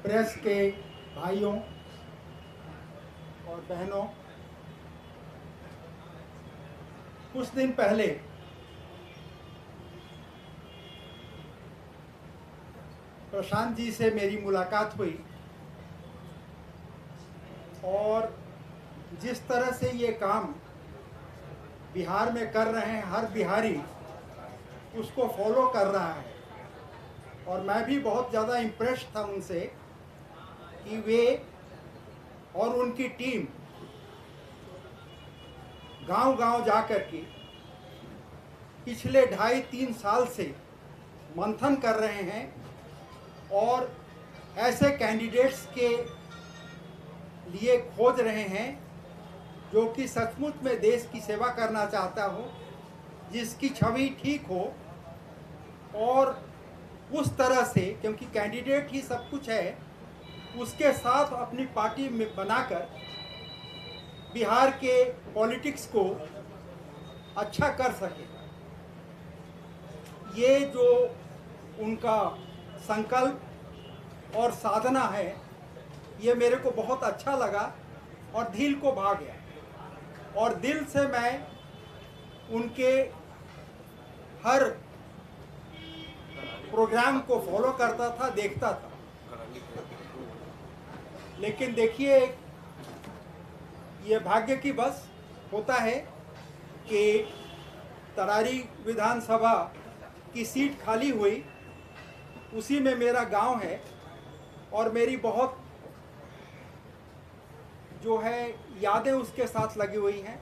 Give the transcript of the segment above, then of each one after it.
Press के भाइयों और बहनों, कुछ दिन पहले प्रशांत जी से मेरी मुलाकात हुई और जिस तरह से ये काम बिहार में कर रहे हैं, हर बिहारी उसको फॉलो कर रहा है और मैं भी बहुत ज़्यादा इम्प्रेस था उनसे कि वे और उनकी टीम गांव-गांव जाकर के पिछले 2.5-3 साल से मंथन कर रहे हैं और ऐसे कैंडिडेट्स के लिए खोज रहे हैं जो कि सचमुच में देश की सेवा करना चाहता हो, जिसकी छवि ठीक हो और उस तरह से, क्योंकि कैंडिडेट ही सब कुछ है, उसके साथ अपनी पार्टी में बनाकर बिहार के पॉलिटिक्स को अच्छा कर सके। ये जो उनका संकल्प और साधना है, ये मेरे को बहुत अच्छा लगा और दिल को भा गया और दिल से मैं उनके हर प्रोग्राम को फॉलो करता था, देखता था। लेकिन देखिए, ये भाग्य की बस होता है कि तरारी विधानसभा की सीट खाली हुई, उसी में मेरा गांव है और मेरी बहुत जो है यादें उसके साथ लगी हुई हैं।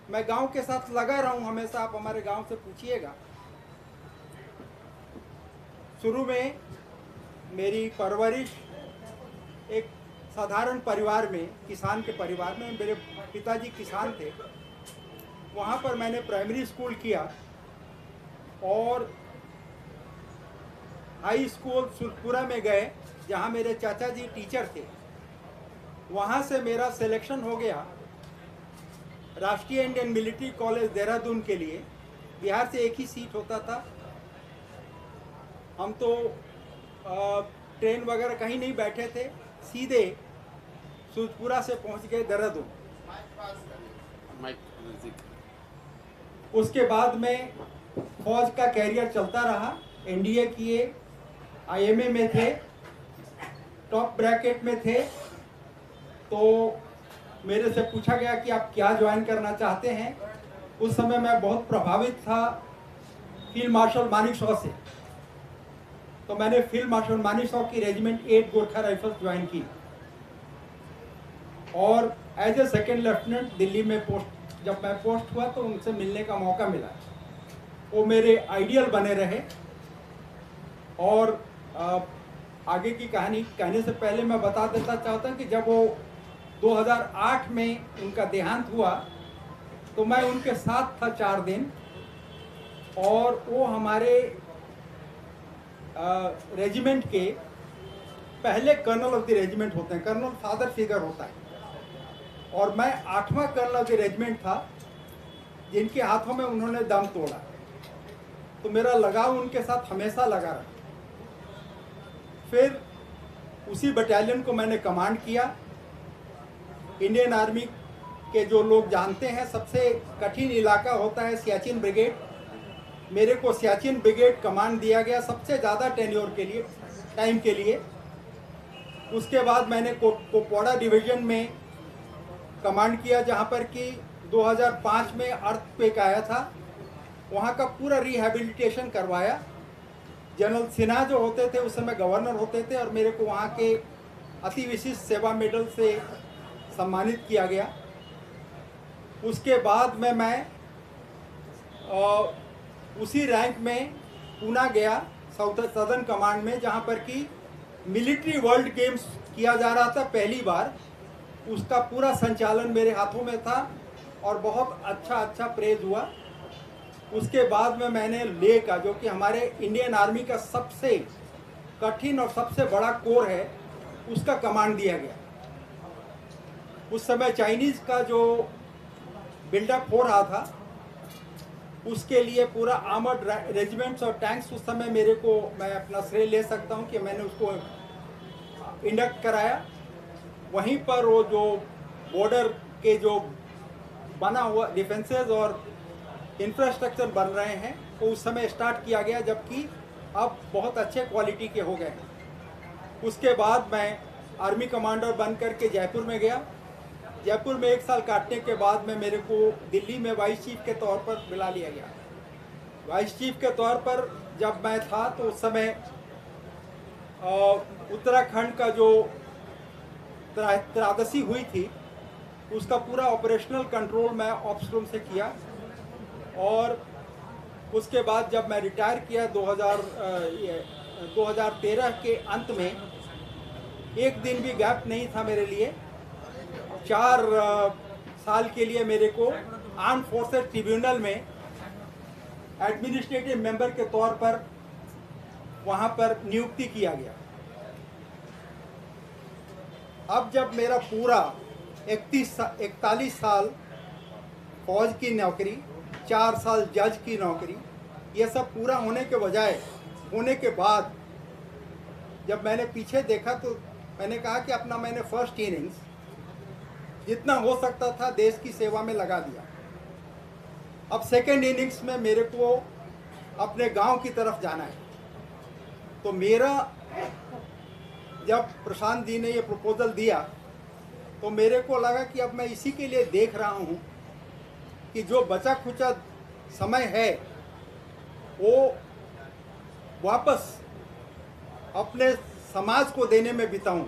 मैं गांव के साथ लगा रहा हूं हमेशा, आप हमारे गांव से पूछिएगा। शुरू में मेरी परवरिश एक साधारण परिवार में, किसान के परिवार में, मेरे पिताजी किसान थे। वहाँ पर मैंने प्राइमरी स्कूल किया और हाई स्कूल सुरपुरा में गए, जहाँ मेरे चाचा जी टीचर थे। वहाँ से मेरा सिलेक्शन हो गया राष्ट्रीय इंडियन मिलिट्री कॉलेज देहरादून के लिए। बिहार से एक ही सीट होता था। हम तो ट्रेन वगैरह कहीं नहीं बैठे थे, सीधे सुरपुरा से पहुंच गए देहरादून। उसके बाद में फौज का कैरियर चलता रहा। एनडीए किए, आईएमए में थे, टॉप ब्रैकेट में थे। तो मेरे से पूछा गया कि आप क्या ज्वाइन करना चाहते हैं। उस समय मैं बहुत प्रभावित था फील्ड मार्शल मानेकशॉ से, तो मैंने फील्ड मार्शल मानेकशॉ की रेजिमेंट 8 गोरखा राइफल्स ज्वाइन की और as a second lieutenant Delhi में जब मैं पोस्ट हुआ तो उनसे मिलने का मौका मिला। वो मेरे आइडियल बने रहे। और आगे की कहानी कहने से पहले मैं बता देता चाहता हूँ कि जब वो 2008 में उनका देहांत हुआ तो मैं उनके साथ था 4 दिन और वो हमारे रेजिमेंट के पहले कर्नल ऑफ द रेजिमेंट होते हैं। कर्नल फादर फिगर होता है और मैं 8वां कर्नल ऑफ द रेजिमेंट था जिनके हाथों में उन्होंने दम तोड़ा। तो मेरा लगाव उनके साथ हमेशा लगा रहा। फिर उसी बटालियन को मैंने कमांड किया। इंडियन आर्मी के जो लोग जानते हैं, सबसे कठिन इलाका होता है सियाचिन ब्रिगेड। मेरे को सियाचिन ब्रिगेड कमांड दिया गया सबसे ज़्यादा टेन्योर के लिए, टाइम के लिए। उसके बाद मैंने कुपवाड़ा डिवीज़न में कमांड किया, जहाँ पर कि 2005 में अर्थक्वेक आया था। वहाँ का पूरा रिहैबिलिटेशन करवाया। जनरल सिन्हा जो होते थे उस समय गवर्नर होते थे और मेरे को वहाँ के अति विशिष्ट सेवा मेडल से सम्मानित किया गया। उसके बाद में मैं उसी रैंक में पूना गया सदर्न कमांड में, जहाँ पर कि मिलिट्री वर्ल्ड गेम्स किया जा रहा था पहली बार। उसका पूरा संचालन मेरे हाथों में था और बहुत अच्छा प्रेज हुआ। उसके बाद में मैंने लेह का, जो कि हमारे इंडियन आर्मी का सबसे कठिन और सबसे बड़ा कोर है, उसका कमांड दिया गया। उस समय चाइनीज़ का जो बिल्डअप हो रहा था, उसके लिए पूरा आर्मर्ड रेजिमेंट्स और टैंक्स उस समय मेरे को, मैं अपना श्रेय ले सकता हूं कि मैंने उसको इंडक्ट कराया। वहीं पर वो जो बॉर्डर के जो बना हुआ डिफेंसेस और इंफ्रास्ट्रक्चर बन रहे हैं वो उस समय स्टार्ट किया गया, जबकि अब बहुत अच्छे क्वालिटी के हो गए हैं। उसके बाद मैं आर्मी कमांडर बन करके जयपुर में गया। जयपुर में 1 साल काटने के बाद में मेरे को दिल्ली में वाइस चीफ के तौर पर बुला लिया गया। वाइस चीफ के तौर पर जब मैं था तो उस समय उत्तराखंड का जो त्रासदी हुई थी उसका पूरा ऑपरेशनल कंट्रोल मैं ऑप्स रूम से किया। और उसके बाद जब मैं रिटायर किया 2013 के अंत में, एक दिन भी गैप नहीं था मेरे लिए। 4 साल के लिए मेरे को आर्म फोर्सेस ट्रिब्यूनल में एडमिनिस्ट्रेटिव मेंबर के तौर पर वहां पर नियुक्ति किया गया। अब जब मेरा पूरा 41 साल फौज की नौकरी, 4 साल जज की नौकरी, ये सब पूरा होने के बाद जब मैंने पीछे देखा तो मैंने कहा कि अपना मैंने फर्स्ट इनिंग्स जितना हो सकता था देश की सेवा में लगा दिया। अब सेकेंड इनिंग्स में मेरे को अपने गांव की तरफ जाना है। तो मेरा जब प्रशांत जी ने ये प्रपोजल दिया तो मेरे को लगा कि अब मैं इसी के लिए देख रहा हूँ कि जो बचा खुचा समय है वो वापस अपने समाज को देने में बिताऊं।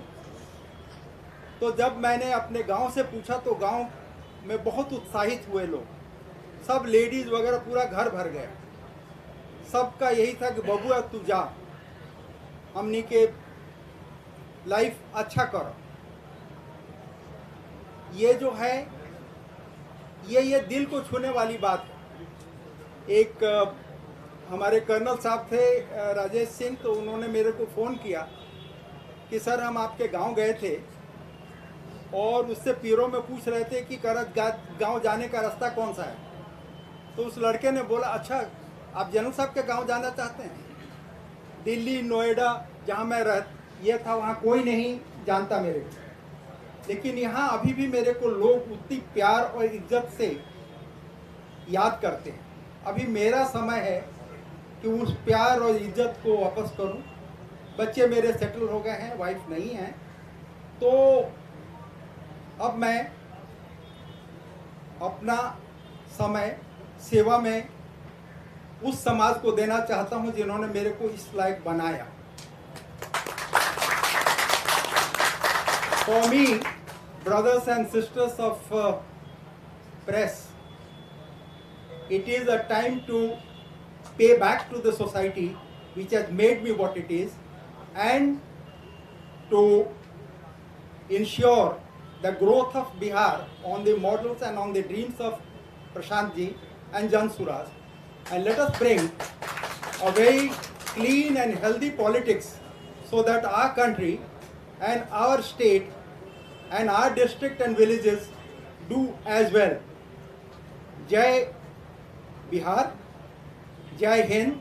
तो जब मैंने अपने गांव से पूछा तो गांव में बहुत उत्साहित हुए लोग, सब लेडीज वगैरह, पूरा घर भर गया। सबका यही था कि बबुआ तू जा, हमनी के लाइफ अच्छा करो। ये जो है ये दिल को छूने वाली बात है। एक हमारे कर्नल साहब थे राजेश सिंह, तो उन्होंने मेरे को फ़ोन किया कि सर हम आपके गांव गए थे और उससे पीरों में पूछ रहे थे कि करत गांव जाने का रास्ता कौन सा है। तो उस लड़के ने बोला अच्छा आप जनरल साहब के गांव जाना चाहते हैं? दिल्ली, नोएडा जहां मैं ये था वहाँ कोई नहीं जानता मेरे को, लेकिन यहाँ अभी भी मेरे को लोग उतनी प्यार और इज्जत से याद करते हैं। अभी मेरा समय है कि उस प्यार और इज्जत को वापस करूं। बच्चे मेरे सेटल हो गए हैं, वाइफ नहीं है, तो अब मैं अपना समय सेवा में उस समाज को देना चाहता हूं जिन्होंने मेरे को इस लायक बनाया। For me, brothers and sisters of press, it is a time to pay back to the society which has made me what it is, and to ensure the growth of Bihar on the models and on the dreams of Prashant ji and Jan Suraj. And let us bring a very clean and healthy politics so that our country and our state and our district and villages do as well. Jai Bihar, Jai Hind,